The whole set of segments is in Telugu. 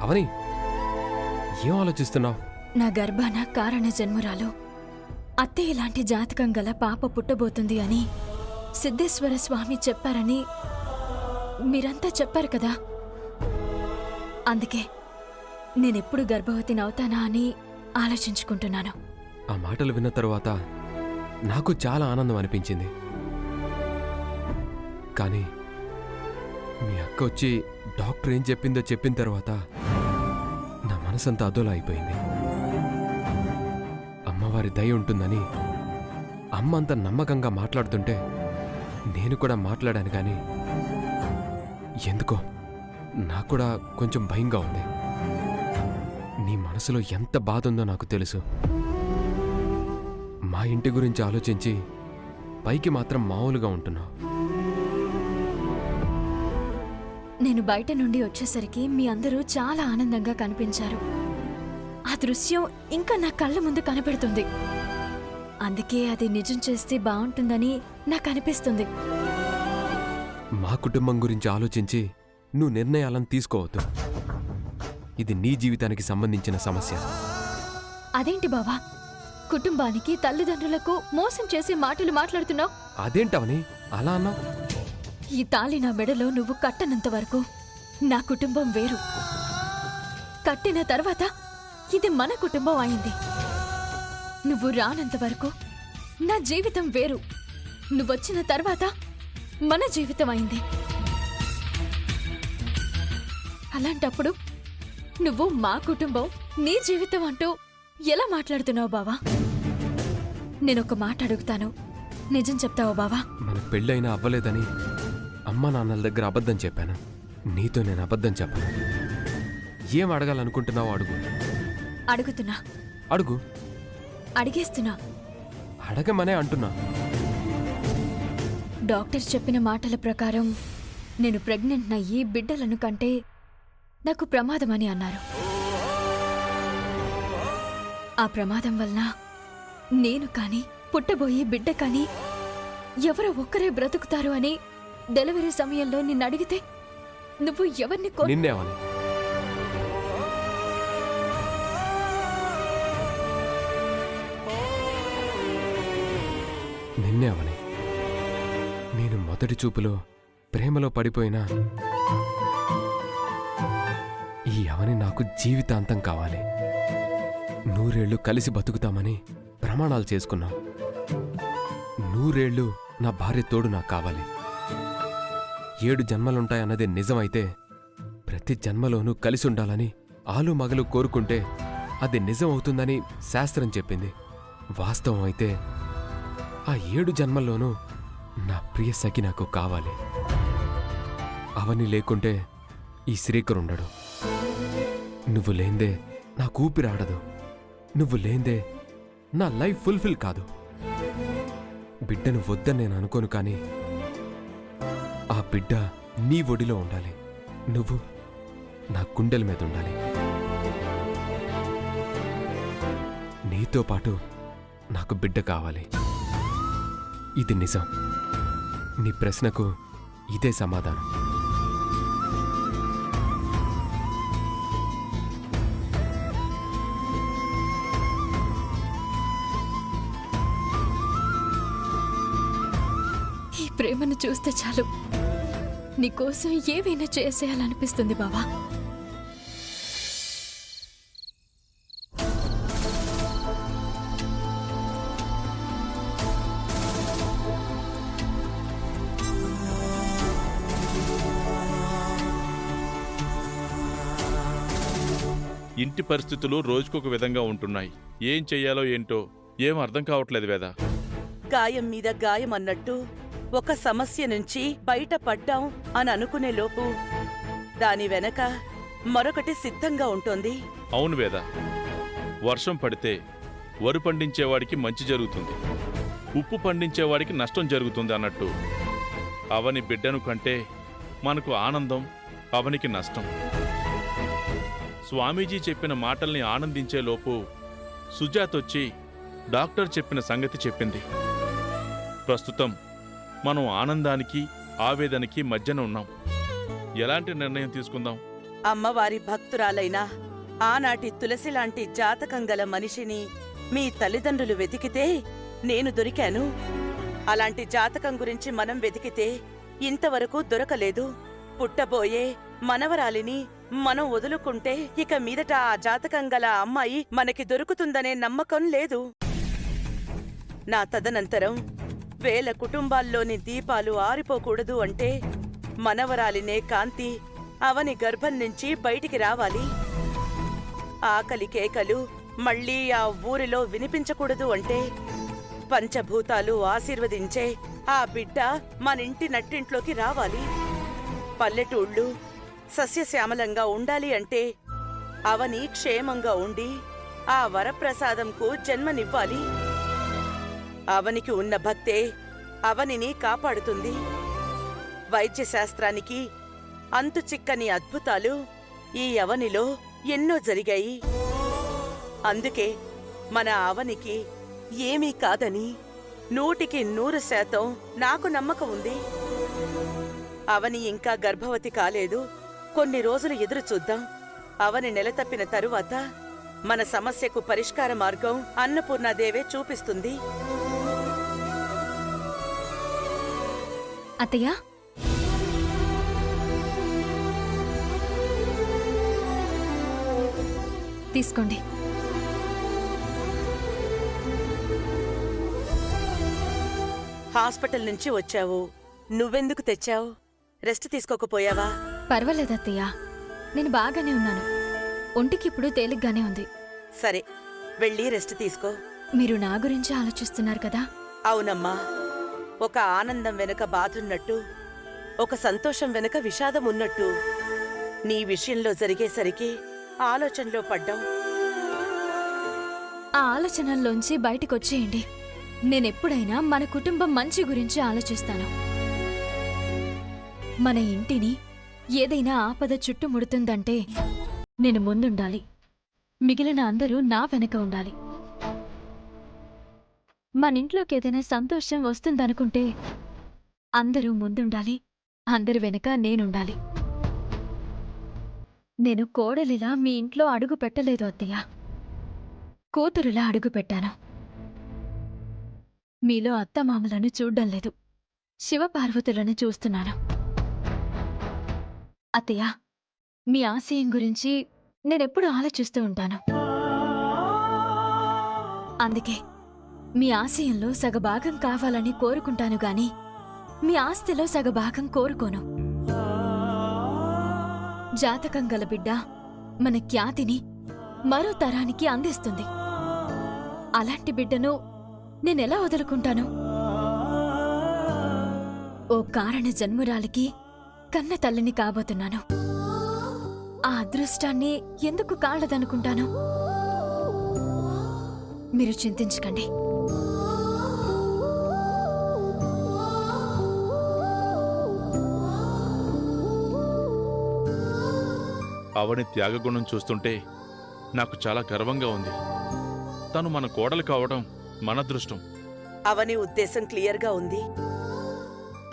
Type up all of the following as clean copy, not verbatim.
అవని, ఏం ఆలోచిస్తున్నావు? నా గర్భాన కారణ జన్మురాలు అత్తయ్య లాంటి జాతకం గల పాప పుట్టబోతుంది అని సిద్ధేశ్వర స్వామి చెప్పారని మీరంతా చెప్పారు కదా. అందుకే నేనెప్పుడు గర్భవతినవుతానా అని ఆలోచించుకుంటున్నాను. ఆ మాటలు విన్న తరువాత నాకు చాలా ఆనందం అనిపించింది. కానీ మీ అక్క వచ్చి డాక్టర్ ఏం చెప్పిందో చెప్పిన తర్వాత నా మనసంతా అదోలా అయిపోయింది. అమ్మవారి దయ ఉంటుందని అమ్మ అంత నమ్మకంగా మాట్లాడుతుంటే నేను కూడా మాట్లాడాను. కానీ ఎందుకో నాకు కూడా కొంచెం భయంగా ఉంది. నీ మనసులో ఎంత బాధ ఉందో నాకు తెలుసు. మా ఇంటి గురించి ఆలోచించి పైకి మాత్రం మామూలుగా ఉంటున్నావు. నేను బయట నుండి వచ్చేసరికి మీ అందరూ చాలా ఆనందంగా కనిపించారు. ఆ దృశ్యం ఇంకా నా కళ్ళ ముందు కనపడుతుంది. అందుకే అది నిజం చేస్తే బాగుంటుందని నాకు అనిపిస్తుంది. మా కుటుంబం గురించి ఆలోచించి నువ్వు నిర్ణయాలను తీసుకోవద్దు. ఇది నీ జీవితానికి సంబంధించిన సమస్య. అదేంటి బావా, కుటుంబానికి తల్లిదండ్రులకు మోసం చేసే మాటలు మాట్లాడుతున్నావు? అదేంటవని అలా అన్నావు? ఈ తాళి నా మెడలో నువ్వు కట్టనంత వరకు నా కుటుంబం వేరు. కట్టిన తర్వాత ఇది మన కుటుంబం అయింది. నువ్వు రానంత వరకు నా జీవితం వేరు. నువ్వొచ్చిన తర్వాత మన జీవితం అయింది. అలాంటప్పుడు నువ్వు మా కుటుంబం, నీ జీవితం అంటూ ఎలా మాట్లాడుతున్నావు బావా? నేనొక మాట అడుగుతాను, నిజం చెప్తావా బావా? మన పెళ్ళైనా అవ్వలేదని అమ్మా నాన్నల దగ్గర అబద్ధం చెప్పాను. నీతో నేను అబద్ధం చెప్పను. ఏం అడగాలనుకుంటున్నావో అడుగు. అడుగుతున్నా. అడుగు. అడిగేస్తున్నా. అడగమనే అంటున్నా. డాక్టర్ చెప్పిన మాటల ప్రకారం నేను ప్రెగ్నెంట్ అయ్యి బిడ్డలను కంటే నాకు ప్రమాదమని అన్నారు. ఆ ప్రమాదం వలన నేను కాని పుట్టబోయే బిడ్డ కాని ఎవరో ఒక్కరే బ్రతుకుతారు అని డెలివరీ సమయంలో నిన్ను అడిగితే నువ్వు ఎవరిని నిన్నేవని? నిన్నేవని? నేను మొదటి చూపులో ప్రేమలో పడిపోయినా ఈ అవని నాకు జీవితాంతం కావాలి. 100 ఏళ్లు కలిసి బతుకుతామని ప్రమాణాలు చేసుకున్నాం. 100 ఏళ్లు నా భార్య తోడు నాకు కావాలి. 7 జన్మలుంటాయన్నది నిజమైతే ప్రతి జన్మలోనూ కలిసి ఉండాలని ఆలు మగలు కోరుకుంటే అది నిజం అవుతుందని శాస్త్రం చెప్పింది. వాస్తవం అయితే ఆ 7 జన్మల్లోనూ నా ప్రియ సఖి నాకు కావాలి. అవని లేకుంటే ఈ శ్రీకరుండడు. నువ్వు లేందే నాకు ఊపిరాడదు. నువ్వు లేందే నా లైఫ్ ఫుల్ఫిల్ కాదు. బిడ్డను వద్దని నేను అనుకోను, కానీ ఆ బిడ్డ నీ ఒడిలో ఉండాలి. నువ్వు నా గుండెల మీద ఉండాలి. నీతో పాటు నాకు బిడ్డ కావాలి. ఇది నిజం. నీ ప్రశ్నకు ఇదే సమాధానం. ఈ ప్రేమను చూస్తే చాలు నీకోసం ఏవైనా చేసేయాలనిపిస్తుంది బావా. ఇంటి పరిస్థితులు రోజుకొక విధంగా ఉంటున్నాయి. ఏం చెయ్యాలో ఏంటో ఏం అర్థం కావట్లేదు వేద. గాయం మీద గాయం అన్నట్టు ఒక సమస్య నుంచి బయటపడ్డాం అని అనుకునే లోపు దాని వెనక మరొకటి సిద్ధంగా ఉంటోంది. అవును వేద, వర్షం పడితే వరి పండించేవాడికి మంచి జరుగుతుంది, ఉప్పు పండించేవాడికి నష్టం జరుగుతుంది అన్నట్టు అవని బిడ్డను కంటే మనకు ఆనందం, అవనికి నష్టం. స్వామీజీ చెప్పిన మాటల్ని ఆనందించేలోపు సుజాతొచ్చి డాక్టర్ చెప్పిన సంగతి చెప్పింది. ప్రస్తుతం మనం ఆనందానికి ఆవేదనకి మధ్యన ఉన్నాం. ఎలాంటి నిర్ణయం తీసుకుందాం? అమ్మవారి భక్తురాలైన ఆనాటి తులసి లాంటి జాతకం గల మనిషిని మీ తల్లిదండ్రులు వెతికితే నేను దొరికాను. అలాంటి జాతకం గురించి మనం వెతికితే ఇంతవరకు దొరకలేదు. పుట్టబోయే మనవరాలిని మనం వదులుకుంటే ఇక మీదట ఆ జాతకం గల అమ్మాయి మనకి దొరుకుతుందనే నమ్మకం లేదు. నా తదనంతరం వేల కుటుంబాల్లోని దీపాలు ఆరిపోకూడదు అంటే మనవరాలినే కాంతి అవని గర్భం నుంచి బయటికి రావాలి. ఆకలి కేకలు మళ్ళీ ఆ ఊరిలో వినిపించకూడదు అంటే పంచభూతాలు ఆశీర్వదించే ఆ బిడ్డ మనింటి నట్టింట్లోకి రావాలి. పల్లెటూళ్ళు సస్యశ్యామలంగా ఉండాలి అంటే అవని క్షేమంగా ఉండి ఆ వరప్రసాదంకు జన్మనివ్వాలి. అవనికి ఉన్న భక్తే అవనిని కాపాడుతుంది. వైద్యశాస్త్రానికి అంతు చిక్కని అద్భుతాలు ఈ అవనిలో ఎన్నో జరిగాయి. అందుకే మన అవనికి ఏమీ కాదని 100% నాకు నమ్మకం ఉంది. అవని ఇంకా గర్భవతి కాలేదు. కొన్ని రోజులు ఎదురు చూద్దాం. అవని నెలతప్పిన తరువాత మన సమస్యకు పరిష్కార మార్గం అన్నపూర్ణాదేవే చూపిస్తుంది. అత్తయ్య, తీసుకోండి. హాస్పిటల్ నుంచి వచ్చావు, నువ్వెందుకు తెచ్చావు? రెస్ట్ తీసుకోకపోయావా? పర్వాలేదు అత్తయ్య, నేను బాగానే ఉన్నాను. ఒంటికిప్పుడు తేలిగ్గానే ఉంది. సరే, వెళ్ళి రెస్ట్ తీసుకో. మీరు నా గురించి ఆలోచిస్తున్నారు కదా? అవునమ్మా, ఒక ఆనందం వెనుక బాధున్నట్టు, ఒక సంతోషం వెనుక విషాదం ఉన్నట్టు నీ విషయంలో జరిగేసరికి ఆలోచనలో పడ్డాం. ఆ ఆలోచనల్లోంచి బయటికొచ్చేయండి. నేనెప్పుడైనా మన కుటుంబం మంచి గురించి ఆలోచిస్తాను. మన ఇంటిని ఏదైనా ఆపద చుట్టుముడుతుందంటే నేను ముందుండాలి, మిగిలిన అందరూ నా వెనక ఉండాలి. మనింట్లోకి ఏదైనా సంతోషం వస్తుందనుకుంటే అందరూ ముందుండాలి, అందరి వెనక నేనుండాలి. నేను కోడలిలా మీ ఇంట్లో అడుగు పెట్టలేదు అత్తయ్య, కూతురులా అడుగు పెట్టాను. మీలో అత్తమామలను చూడ్డం లేదు, శివపార్వతులను చూస్తున్నాను. అత్తయ్య, మీ ఆశయం గురించి నేనెప్పుడు ఆలోచిస్తూ ఉంటాను. అందుకే మీ ఆశయంలో సగభాగం కావాలని కోరుకుంటాను గాని మీ ఆస్తిలో సగభాగం కోరుకోను. జాతకం గల బిడ్డ మన ఖ్యాతిని మరో తరానికి అందిస్తుంది. అలాంటి బిడ్డను నేనెలా వదులుకుంటాను? ఓ కారణ జన్మురాలికి కన్న తల్లిని కాబోతున్నాను. ఆ అదృష్టాన్ని ఎందుకు కాళ్ళదనుకుంటాను? మీరు చింతించకండి. అవని త్యాగగుణం చూస్తుంటే నాకు చాలా గర్వంగా ఉంది. తను మన కోడలు కావడం మన అదృష్టం. అవని ఉద్దేశం క్లియర్గా ఉంది.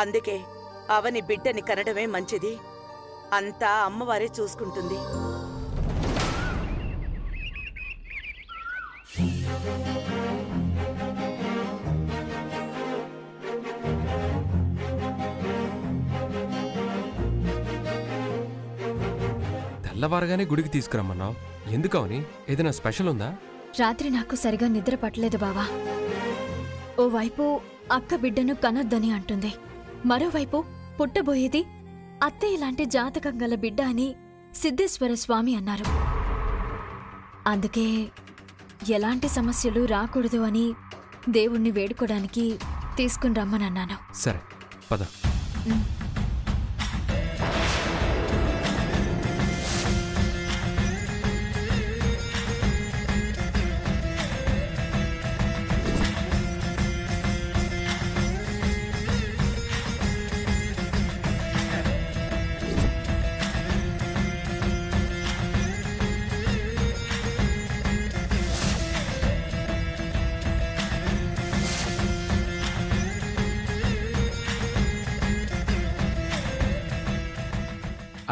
అందుకే అవని బిడ్డని కనడమే మంచిది. అంతా అమ్మవారే చూసుకుంటుంది. తెల్లవారగానే గుడికి తీసుకురమ్మన్నావు. ఎందుకవని? ఏదైనా స్పెషల్ ఉందా? రాత్రి నాకు సరిగా నిద్ర పట్టలేదు బావా. ఓవైపు అక్క బిడ్డను కనొద్దని అంటుంది, మరోవైపు పుట్టబోయేది అత్తయ్య లాంటి జాతకం గల బిడ్డ అని సిద్ధేశ్వర స్వామి అన్నారు. అందుకే ఎలాంటి సమస్యలు రాకూడదు అని దేవుణ్ణి వేడుకోడానికి తీసుకుని రమ్మనన్నాను. సరే, పద.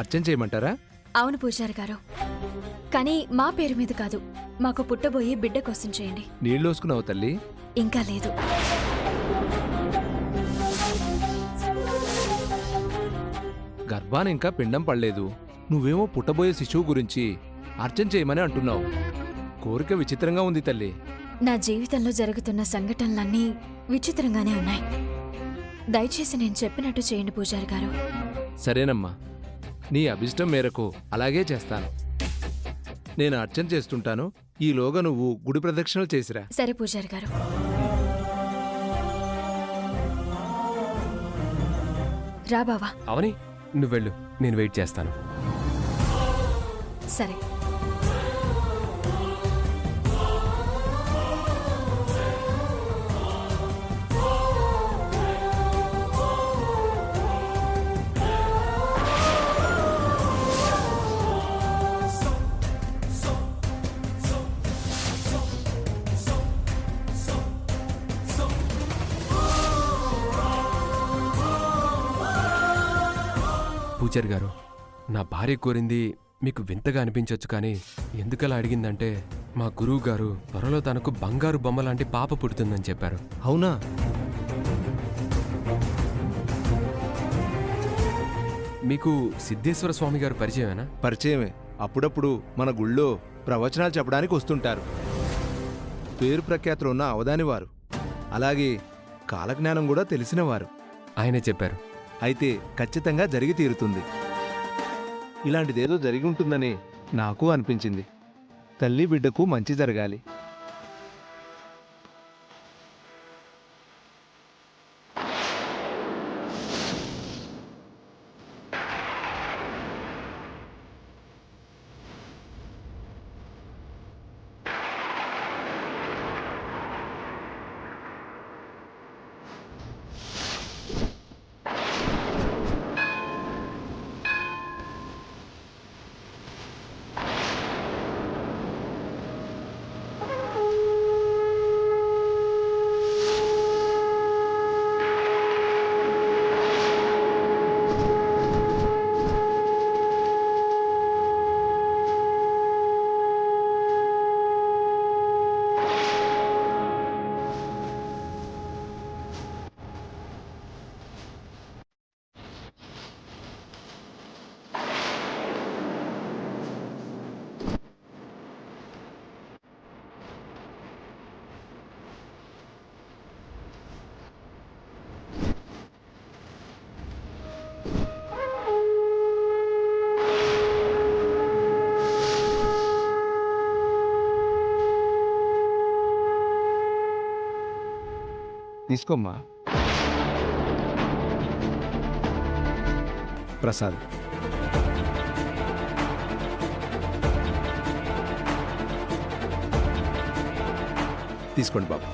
అర్చన చేయమంటారా? అవును పూజారి గారు, కానీ మా పేరు మీద కాదు, మాకు పుట్టబోయే బిడ్డ కోసం చేయండి. నీళ్ళోసుకున్నావు తల్లి? ఇంకా లేదు. గర్భాన ఇంకా పిండం పడలేదు, నువ్వేమో పుట్టబోయే శిశువు గురించి అర్చన చేయమని అంటున్నావు. కోరిక విచిత్రంగా ఉంది తల్లి. నా జీవితంలో జరుగుతున్న సంఘటనలన్నీ విచిత్రంగానే ఉన్నాయి. దయచేసి నేను చెప్పినట్టు చేయండి పూజారి గారు. సరేనమ్మా, నీ అభిష్టం మేరకు అలాగే చేస్తాను. నేను అర్చన చేస్తుంటాను, ఈలోగా నువ్వు గుడి ప్రదక్షిణలు చేసిరా. సరే పూజారి గారు. రా బావా. అవని నువ్వెళ్ళు, నేను వెయిట్ చేస్తాను. సరే. పూజారి గారు, నా భార్య కోరింది మీకు వింతగా అనిపించొచ్చు, కానీ ఎందుకలా అడిగిందంటే మా గురువు గారు త్వరలో తనకు బంగారు బొమ్మ లాంటి పాప పుడుతుందని చెప్పారు. అవునా? మీకు సిద్ధేశ్వర స్వామి గారు పరిచయమేనా? పరిచయమే. అప్పుడప్పుడు మన గుళ్ళో ప్రవచనాలు చెప్పడానికి వస్తుంటారు. పేరు ప్రఖ్యాతులు ఉన్న అవధానివారు, అలాగే కాలజ్ఞానం కూడా తెలిసినవారు. ఆయనే చెప్పారు. అయితే ఖచ్చితంగా జరిగి తీరుతుంది. ఇలాంటిదేదో జరిగి ఉంటుందని నాకు అనిపించింది. తల్లి బిడ్డకు మంచి జరగాలి. తీసుకోమ్మా ప్రసాద్. తీసుకోండి బాబు.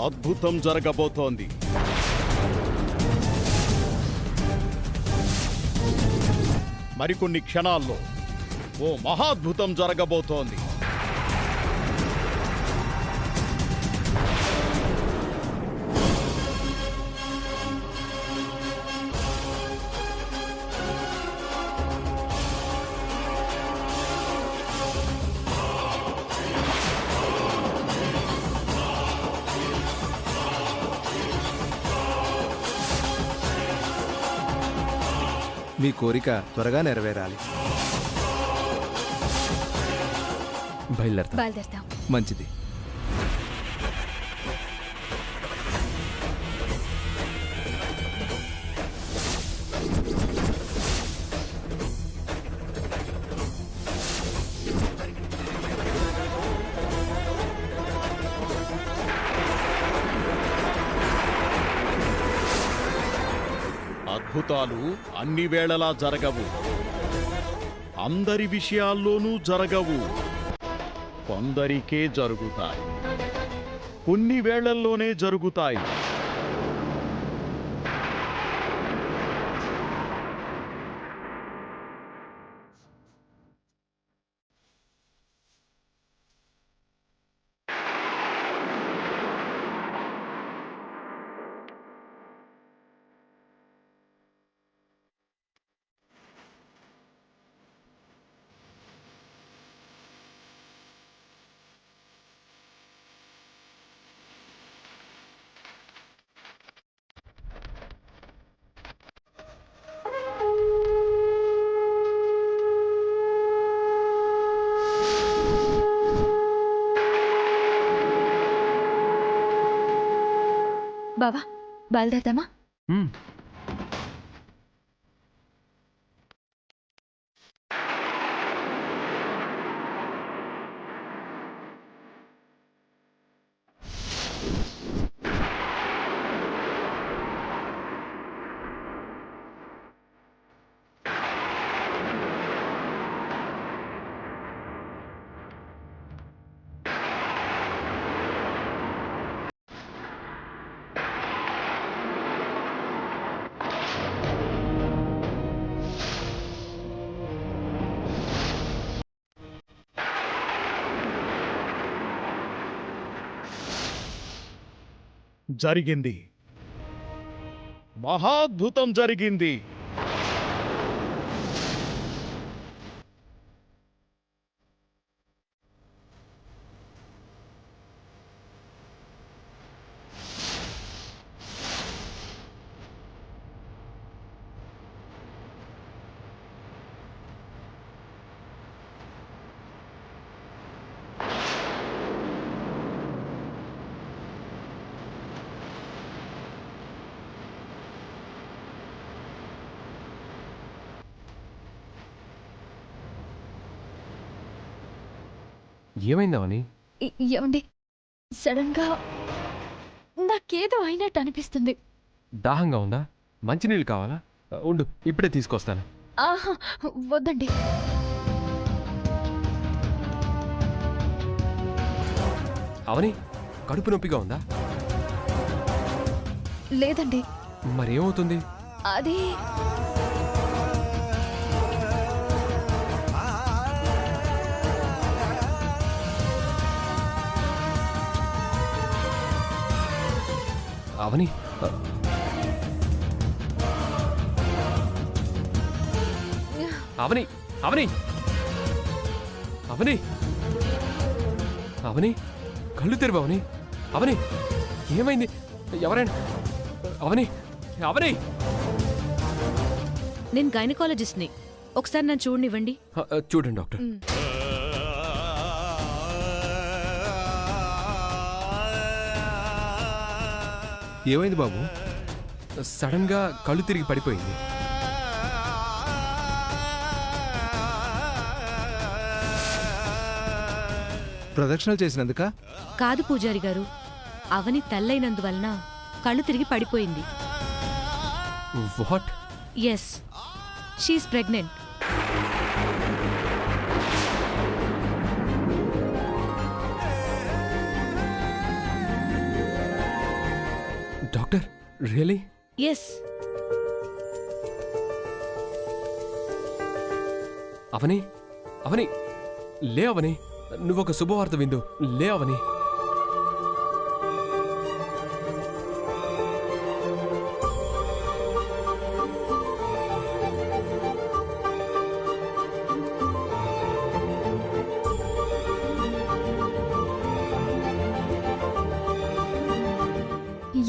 అద్భుతం జరగబోతోంది. మరికొన్ని క్షణాల్లో ఓ మహాద్భుతం జరగబోతోంది. మీ కోరిక త్వరగా నెరవేరాలి. బయలుదేరతాం. మంచిది. అద్భుతాలు అన్ని వేళలా జరగవు, అందరి విషయాల్లోనూ జరగవు. కొందరికే జరుగుతాయి, కొన్ని వేళల్లోనే జరుగుతాయి. బయలుదేరదామా? మ్మ్. జరిగింది. మహాద్భుతం జరిగింది. ఏమైందవని? ఏమండి, సడన్ గా నాకేదో అయినట్టు అనిపిస్తుంది. దాహంగా ఉందా? మంచినీళ్ళు కావాలా? ఉండు, ఇప్పుడే తీసుకొస్తాను. ఆహా, వద్దండి. అవని, కడుపు నొప్పిగా ఉందా? లేదండి. మరేమవుతుంది? అది అవని, అవని, అవని, అవని, అవని, కళ్ళు తెరువు అవని. అవని, ఏమైంది? ఎవరైనా? అవని, అవని! నేను గైనకాలజిస్ట్ని. ఒకసారి నన్ను చూడనివ్వండి. చూడండి డాక్టర్. ఏమైంది బాబు? సడన్ గా కళ్ళు తిరిగి పడిపోయింది. ప్రదక్షిణలు చేసినందుక? కాదు పూజారి గారు, అవని తల్లైనందువలన కళ్ళు తిరిగి పడిపోయింది. What? Yes, she's pregnant. Doctor, really? Yes. Avani, Avani, లే అవని, నువ్వొక శుభవార్త విందు. లే అవని.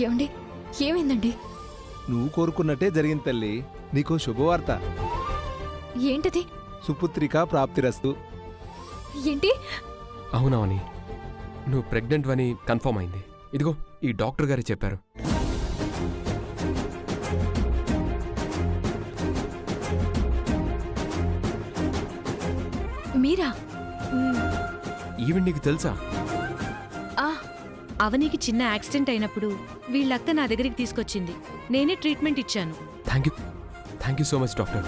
ఏమండి, ఏమైందండి? నువ్వు కోరుకున్నట్టే జరిగింది తల్లి. నీకో శుభవార్త. ఏంటది? సుపుత్రిక ప్రాప్తిరస్తు. ఏంటి? అవునవని, నువ్వు ప్రెగ్నెంట్ అని కన్ఫర్మ్ అయింది. ఇదిగో ఈ డాక్టర్ గారే చెప్పారు. మీరా? ఈవెన్ నీకు తెలుసా? ఆ, అవనికి చిన్న యాక్సిడెంట్ అయినప్పుడు వీళ్ళక్క నా దగ్గరికి తీసుకొచ్చింది. నేనే ట్రీట్మెంట్ ఇచ్చాను. Thank you so much doctor.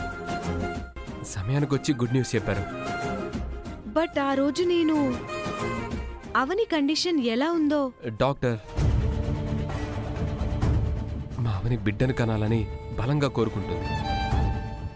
సమయానికి వచ్చి గుడ్ న్యూస్ చెప్పారు. బట్ ఆ రోజు నేను అవని కండిషన్ ఎలా ఉందో. డాక్టర్, మా అవని బిడ్డను కనాలని బలంగా కోరుకుంటుంది.